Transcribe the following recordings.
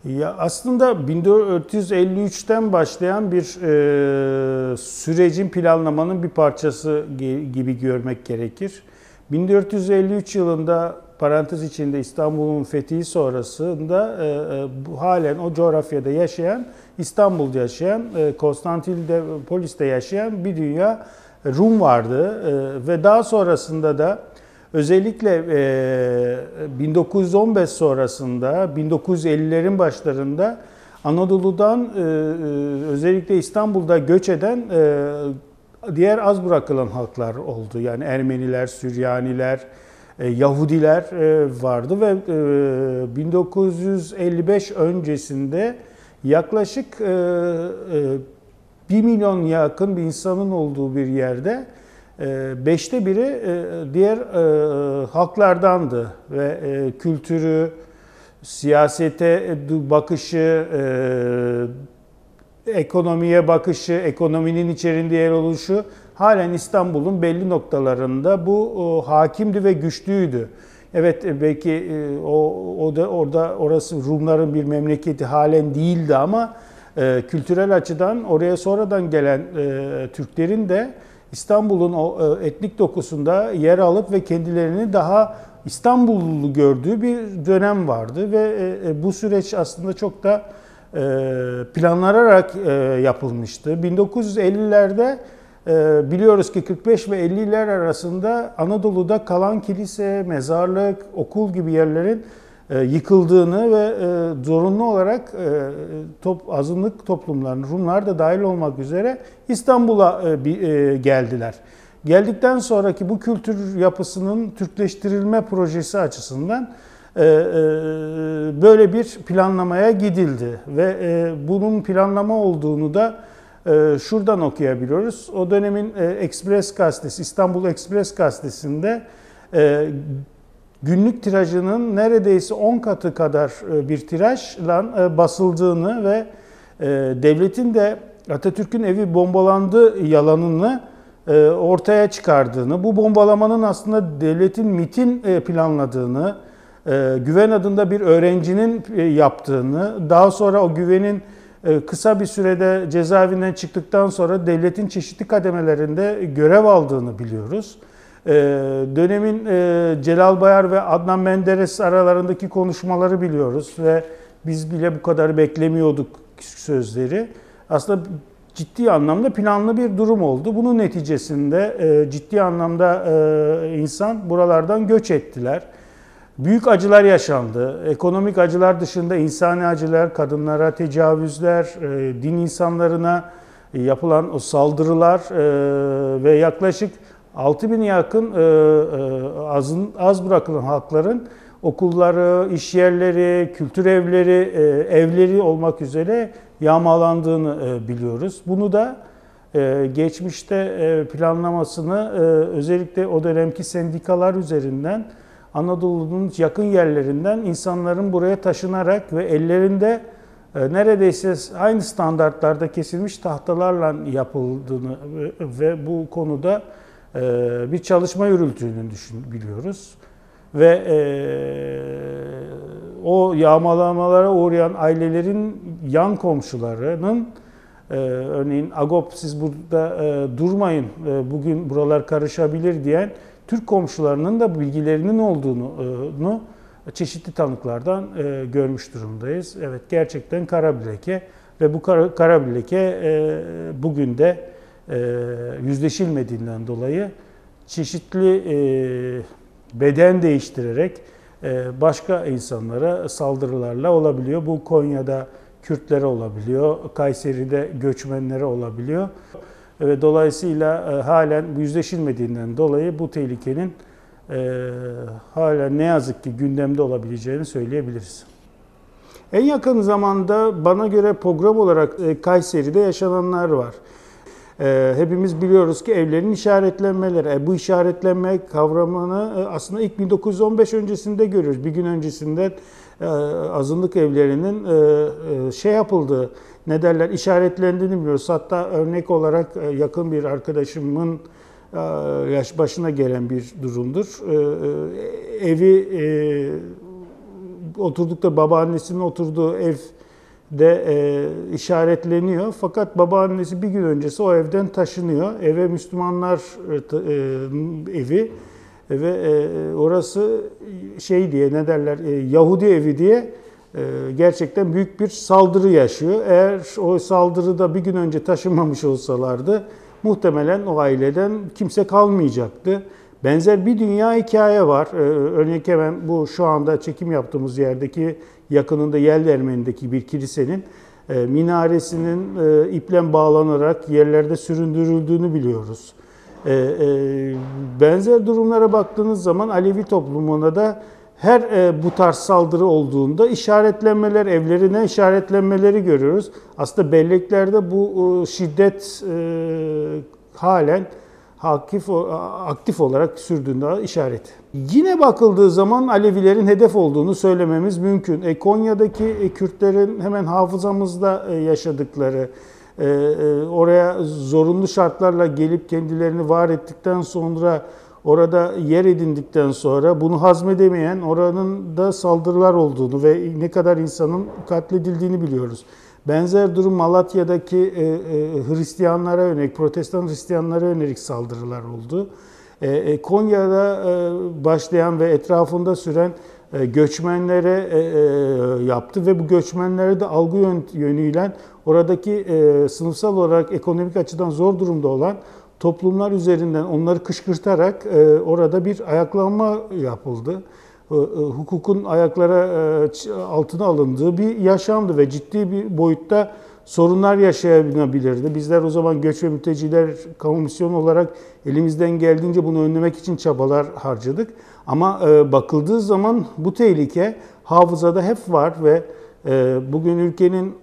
Ya aslında 1453'ten başlayan bir sürecin planlamanın bir parçası gibi görmek gerekir. 1453 yılında parantez içinde İstanbul'un fethi sonrasında halen o coğrafyada yaşayan, İstanbul'da yaşayan, Konstantinopolis'te yaşayan bir dünya Rum vardı ve daha sonrasında da özellikle 1915 sonrasında 1950'lerin başlarında Anadolu'dan özellikle İstanbul'da göç eden diğer az bırakılan halklar oldu. Yani Ermeniler, Süryaniler, Yahudiler vardı ve 1955 öncesinde yaklaşık 1 milyon yakın bir insanın olduğu bir yerde beşte biri diğer halklardandı ve kültürü, siyasete bakışı, ekonomiye bakışı, ekonominin içerisinde yer oluşu halen İstanbul'un belli noktalarında bu hakimdi ve güçlüydü. Evet, belki orası Rumların bir memleketi halen değildi ama kültürel açıdan oraya sonradan gelen Türklerin de İstanbul'un o etnik dokusunda yer alıp ve kendilerini daha İstanbullu gördüğü bir dönem vardı ve bu süreç aslında çok da planlanarak yapılmıştı. 1950'lerde biliyoruz ki 45 ve 50'ler arasında Anadolu'da kalan kilise, mezarlık, okul gibi yerlerin yıkıldığını ve zorunlu olarak azınlık toplumların, Rumlar da dahil olmak üzere İstanbul'a geldiler. Geldikten sonraki bu kültür yapısının Türkleştirilme projesi açısından böyle bir planlamaya gidildi ve bunun planlama olduğunu da şuradan okuyabiliyoruz. O dönemin Express gazetesi, İstanbul Express gazetesinde günlük tirajının neredeyse 10 katı kadar bir tirajla basıldığını ve devletin de Atatürk'ün evi bombalandı yalanını ortaya çıkardığını, bu bombalamanın aslında devletin MİT'in planladığını, Güven adında bir öğrencinin yaptığını, daha sonra o Güven'in kısa bir sürede cezaevinden çıktıktan sonra devletin çeşitli kademelerinde görev aldığını biliyoruz. Dönemin Celal Bayar ve Adnan Menderes aralarındaki konuşmaları biliyoruz ve biz bile bu kadar beklemiyorduk sözleri. Aslında ciddi anlamda planlı bir durum oldu. Bunun neticesinde ciddi anlamda insan buralardan göç ettiler. Büyük acılar yaşandı. Ekonomik acılar dışında insani acılar, kadınlara tecavüzler, din insanlarına yapılan o saldırılar ve yaklaşık 6.000 yakın az bırakılan halkların okulları, iş yerleri, kültür evleri, evleri olmak üzere yağmalandığını biliyoruz. Bunu da geçmişte planlamasını özellikle o dönemki sendikalar üzerinden Anadolu'nun yakın yerlerinden insanların buraya taşınarak ve ellerinde neredeyse aynı standartlarda kesilmiş tahtalarla yapıldığını ve bu konuda bir çalışma yürüttüğünü biliyoruz. Ve o yağmalamalara uğrayan ailelerin yan komşularının örneğin Agop siz burada durmayın bugün buralar karışabilir diyen Türk komşularının da bilgilerinin olduğunu çeşitli tanıklardan görmüş durumdayız. Evet, gerçekten kara bir leke ve bu kara bir leke bugün de yüzleşilmediğinden dolayı çeşitli beden değiştirerek başka insanlara saldırılarla olabiliyor. Bu Konya'da Kürtlere olabiliyor, Kayseri'de göçmenlere olabiliyor. Ve dolayısıyla halen yüzleşilmediğinden dolayı bu tehlikenin halen ne yazık ki gündemde olabileceğini söyleyebiliriz. En yakın zamanda bana göre pogrom olarak Kayseri'de yaşananlar var. Hepimiz biliyoruz ki evlerin işaretlenmeleri. Bu işaretlenme kavramını aslında ilk 1915 öncesinde görüyoruz. Bir gün öncesinden azınlık evlerinin yapıldığı, ne derler, işaretlendiğini biliyoruz. Hatta örnek olarak yakın bir arkadaşımın başına gelen bir durumdur. Evi oturdukları babaannesinin oturduğu evde işaretleniyor. Fakat babaannesi bir gün öncesi o evden taşınıyor. Eve Müslümanlar evi ve orası şey diye ne derler Yahudi evi diye gerçekten büyük bir saldırı yaşıyor. Eğer o saldırıda bir gün önce taşınmamış olsalardı muhtemelen o aileden kimse kalmayacaktı. Benzer bir dünya hikaye var. Örnek hemen bu şu anda çekim yaptığımız yerdeki yakınında Yeldermen'deki bir kilisenin minaresinin iple bağlanarak yerlerde süründürüldüğünü biliyoruz. Benzer durumlara baktığınız zaman Alevi toplumuna da her bu tarz saldırı olduğunda işaretlenmeler, evlerine işaretlenmeleri görüyoruz. Aslında belleklerde bu şiddet halen aktif olarak sürdüğünde işaret. Yine bakıldığı zaman Alevilerin hedef olduğunu söylememiz mümkün. Konya'daki Kürtlerin hemen hafızamızda yaşadıkları, oraya zorunlu şartlarla gelip kendilerini var ettikten sonra, orada yer edindikten sonra bunu hazmedemeyen, oranın da saldırılar olduğunu ve ne kadar insanın katledildiğini biliyoruz. Benzer durum Malatya'daki Hristiyanlara yönelik, Protestan Hristiyanlara yönelik saldırılar oldu. Konya'da başlayan ve etrafında süren göçmenlere yaptı ve bu göçmenlere de algı yönüyle oradaki sınıfsal olarak ekonomik açıdan zor durumda olan toplumlar üzerinden onları kışkırtarak orada bir ayaklanma yapıldı. Hukukun ayaklara altına alındığı bir yaşamdı ve ciddi bir boyutta sorunlar yaşayabilirdi. Bizler o zaman Göç ve Mülteciler Komisyonu olarak elimizden geldiğince bunu önlemek için çabalar harcadık. Ama bakıldığı zaman bu tehlike hafızada hep var ve bugün ülkenin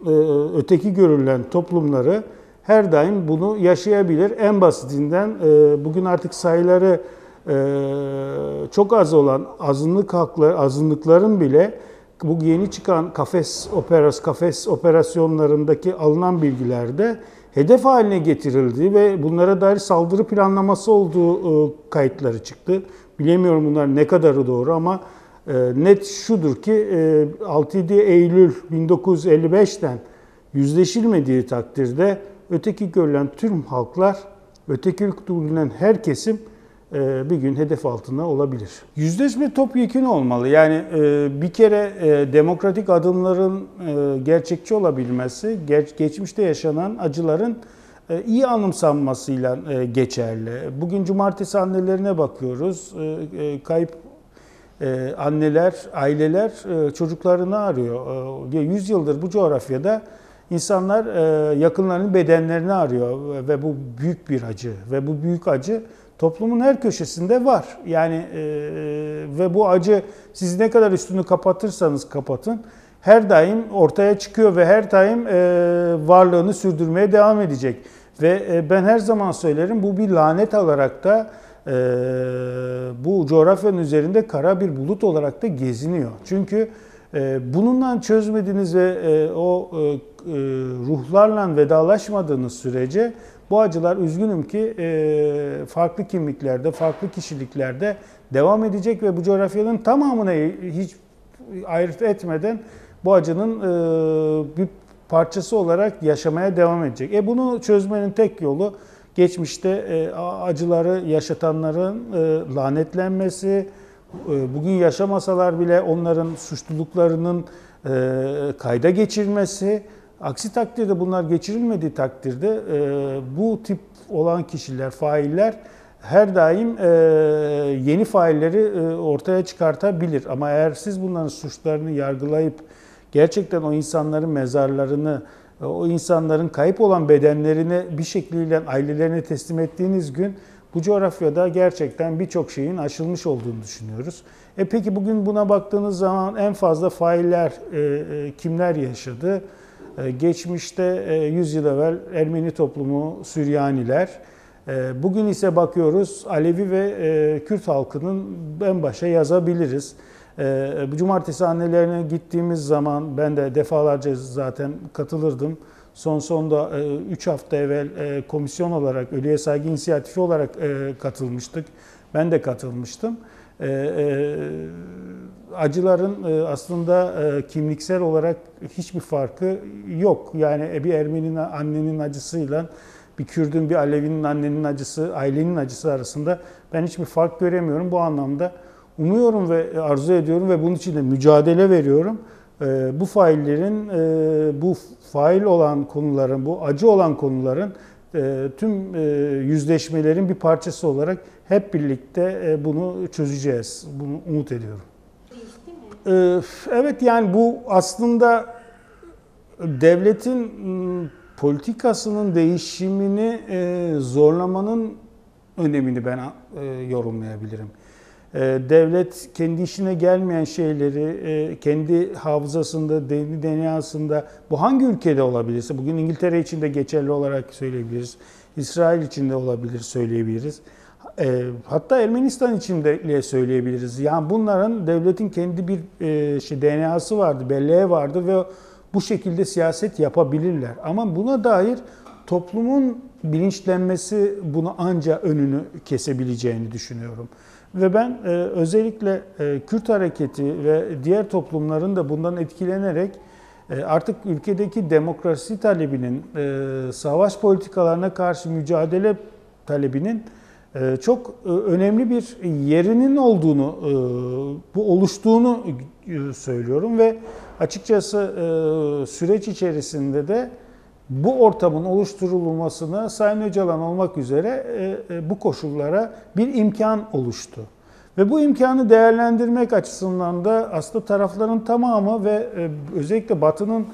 öteki görülen toplumları her daim bunu yaşayabilir. En basitinden bugün artık sayıları çok az olan azınlıkların bile bu yeni çıkan kafes operasyonlarındaki alınan bilgilerde hedef haline getirildiği ve bunlara dair saldırı planlaması olduğu kayıtları çıktı. Bilemiyorum bunlar ne kadarı doğru ama net şudur ki 6-7 Eylül 1955'ten yüzleşilmediği takdirde öteki görülen tüm halklar, öteki görülen her kesim bir gün hedef altında olabilir. Yüzleşme topyekün olmalı. Yani bir kere demokratik adımların gerçekçi olabilmesi, geçmişte yaşanan acıların iyi anımsanmasıyla geçerli. Bugün cumartesi annelerine bakıyoruz. Kayıp anneler, aileler çocuklarını arıyor. 100 yıldır bu coğrafyada insanlar yakınlarının bedenlerini arıyor ve bu büyük bir acı ve bu büyük acı toplumun her köşesinde var. Yani ve bu acı siz ne kadar üstünü kapatırsanız kapatın her daim ortaya çıkıyor ve her daim varlığını sürdürmeye devam edecek. Ve ben her zaman söylerim bu bir lanet olarak da bu coğrafyanın üzerinde kara bir bulut olarak da geziniyor. Çünkü bununla çözmediğiniz ve o ruhlarla vedalaşmadığınız sürece bu acılar üzgünüm ki farklı kimliklerde, farklı kişiliklerde devam edecek ve bu coğrafyanın tamamına hiç ayırt etmeden bu acının bir parçası olarak yaşamaya devam edecek. Bunu çözmenin tek yolu geçmişte acıları yaşatanların lanetlenmesi, bugün yaşamasalar bile onların suçluluklarının kayda geçirilmesi. Aksi takdirde bunlar geçirilmediği takdirde bu tip olan kişiler, failler her daim yeni failleri ortaya çıkartabilir. Ama eğer siz bunların suçlarını yargılayıp gerçekten o insanların mezarlarını, o insanların kayıp olan bedenlerini bir şekilde ailelerine teslim ettiğiniz gün bu coğrafyada gerçekten birçok şeyin aşılmış olduğunu düşünüyoruz. Peki bugün buna baktığınız zaman en fazla failler kimler yaşadı? Geçmişte 100 yıl evvel Ermeni toplumu, Süryaniler. Bugün ise bakıyoruz Alevi ve Kürt halkının en başa yazabiliriz. Bu cumartesi annelerine gittiğimiz zaman ben de defalarca zaten katılırdım. Sonda 3 hafta evvel komisyon olarak, Ölüye Saygı İnisiyatifi olarak katılmıştık. Ben de katılmıştım. acıların aslında kimliksel olarak hiçbir farkı yok. Yani bir Ermeni'nin annenin acısıyla bir Kürt'ün, bir Alevi'nin annenin acısı, ailenin acısı arasında ben hiçbir fark göremiyorum. Bu anlamda umuyorum ve arzu ediyorum ve bunun için de mücadele veriyorum. Bu faillerin, bu fail olan konuların, bu acı olan konuların tüm yüzleşmelerin bir parçası olarak hep birlikte bunu çözeceğiz. Bunu umut ediyorum. Evet, yani bu aslında devletin politikasının değişimini zorlamanın önemini ben yorumlayabilirim. Devlet kendi işine gelmeyen şeyleri kendi hafızasında, DNA'sında, bu hangi ülkede olabilirse, bugün İngiltere için de geçerli olarak söyleyebiliriz, İsrail için de olabilir söyleyebiliriz. Hatta Ermenistan için de söyleyebiliriz. Yani bunların devletin kendi bir DNA'sı vardı, belleği vardı ve bu şekilde siyaset yapabilirler. Ama buna dair toplumun bilinçlenmesi bunu anca önünü kesebileceğini düşünüyorum. Ve ben özellikle Kürt hareketi ve diğer toplumların da bundan etkilenerek artık ülkedeki demokrasi talebinin, savaş politikalarına karşı mücadele talebinin çok önemli bir yerinin olduğunu, bu oluştuğunu söylüyorum ve açıkçası süreç içerisinde de bu ortamın oluşturulmasına Sayın Öcalan olmak üzere bu koşullara bir imkan oluştu. Ve bu imkanı değerlendirmek açısından da aslında tarafların tamamı ve özellikle Batı'nın,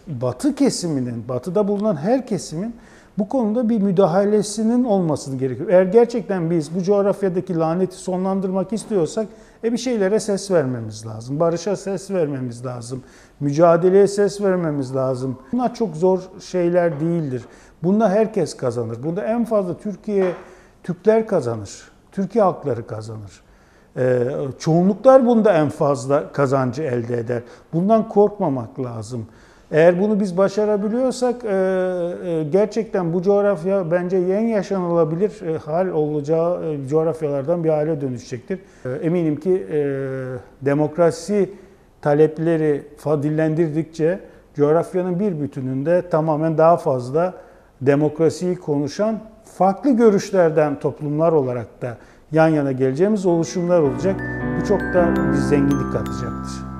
Batı kesiminin, Batı'da bulunan her kesimin bu konuda bir müdahalesinin olmasını gerekiyor. Eğer gerçekten biz bu coğrafyadaki laneti sonlandırmak istiyorsak bir şeylere ses vermemiz lazım. Barışa ses vermemiz lazım. Mücadeleye ses vermemiz lazım. Bunlar çok zor şeyler değildir. Bunda herkes kazanır. Bunda en fazla Türkler kazanır. Türkiye halkları kazanır. Çoğunluklar bunda en fazla kazancı elde eder. Bundan korkmamak lazım. Eğer bunu biz başarabiliyorsak gerçekten bu coğrafya bence en yaşanılabilir hal olacağı coğrafyalardan bir hale dönüşecektir. Eminim ki demokrasi talepleri dillendirdikçe coğrafyanın bir bütününde tamamen daha fazla demokrasiyi konuşan farklı görüşlerden toplumlar olarak da yan yana geleceğimiz oluşumlar olacak. Bu çok da bir zenginlik katacaktır.